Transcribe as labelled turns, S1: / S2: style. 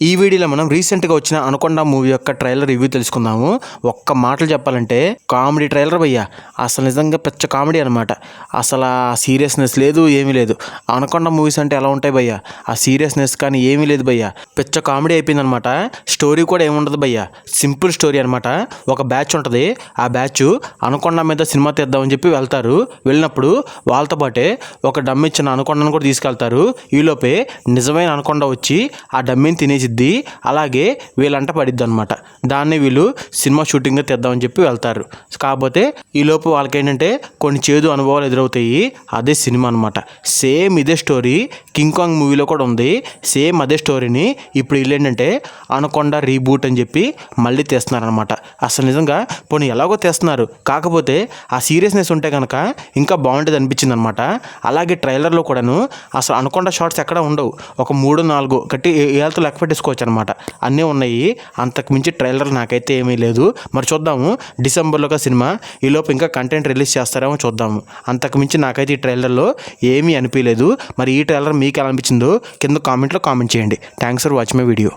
S1: ఈ వీడియోలో మనం రీసెంట్గా వచ్చిన అనకొండ మూవీ యొక్క ట్రైలర్ రివ్యూ తెలుసుకుందాము. ఒక్క మాటలు చెప్పాలంటే కామెడీ ట్రైలర్ భయ్యా. అసలు నిజంగా పెద్ద కామెడీ అనమాట. అసలు ఆ సీరియస్నెస్ లేదు, ఏమీ లేదు. అనకొండ మూవీస్ అంటే ఎలా ఉంటాయి భయ్యా, ఆ సీరియస్నెస్ కానీ ఏమీ లేదు భయ్యా. పెద్ద కామెడీ అయిపోయింది అనమాట. స్టోరీ కూడా ఏముండదు భయ్యా, సింపుల్ స్టోరీ అనమాట. ఒక బ్యాచ్ ఉంటుంది, ఆ బ్యాచ్ అనకొండ మీద సినిమా తీద్దామని చెప్పి వెళ్తారు. వెళ్ళినప్పుడు వాళ్ళతో పాటే ఒక డమ్ ఇచ్చిన అనకొండను కూడా తీసుకెళ్తారు. ఈలోపే నిజమైన అనకొండ వచ్చి ఆ డమ్మిని తినేసిద్ది. అలాగే వీళ్ళంట పడిద్ది అనమాట. దాన్ని వీళ్ళు సినిమా షూటింగ్గా తెద్దామని చెప్పి వెళ్తారు. కాకపోతే ఈలోపు వాళ్ళకి ఏంటంటే కొన్ని చేదు అనుభవాలు ఎదురవుతాయి. అదే సినిమా అనమాట. సేమ్ ఇదే స్టోరీ కింగ్ కాంగ్ మూవీలో కూడా ఉంది. సేమ్ అదే స్టోరీని ఇప్పుడు వీళ్ళు ఏంటంటే అనకొండ రీబూట్ అని చెప్పి మళ్ళీ తీస్తున్నారనమాట. అసలు నిజంగా పోనీ ఎలాగో తీస్తున్నారు, కాకపోతే ఆ సీరియస్నెస్ ఉంటే కనుక ఇంకా బాగుంటుంది అనిపించింది అనమాట. అలాగే ట్రైలర్లో కూడాను అసలు అనకొండ షార్ట్స్ ఎక్కడ ఉండవు. ఒక 3-4 కట్టి ఏళ్ళతో లెక్క పెట్టేసుకోవచ్చు అనమాట. అన్నీ ఉన్నాయి. అంతకు మించి ట్రైలర్ నాకైతే ఏమీ లేదు. మరి చూద్దాము, డిసెంబర్లోగా సినిమా, ఈలోపు ఇంకా కంటెంట్ రిలీజ్ చేస్తారేమో చూద్దాము. అంతకు మించి నాకైతే ఈ ట్రైలర్లో ఏమీ అనిపించలేదు. మరి ఈ ట్రైలర్ మీకు ఎలా అనిపించిందో కింద కామెంట్లో కామెంట్ చేయండి. Thanks for watching my video.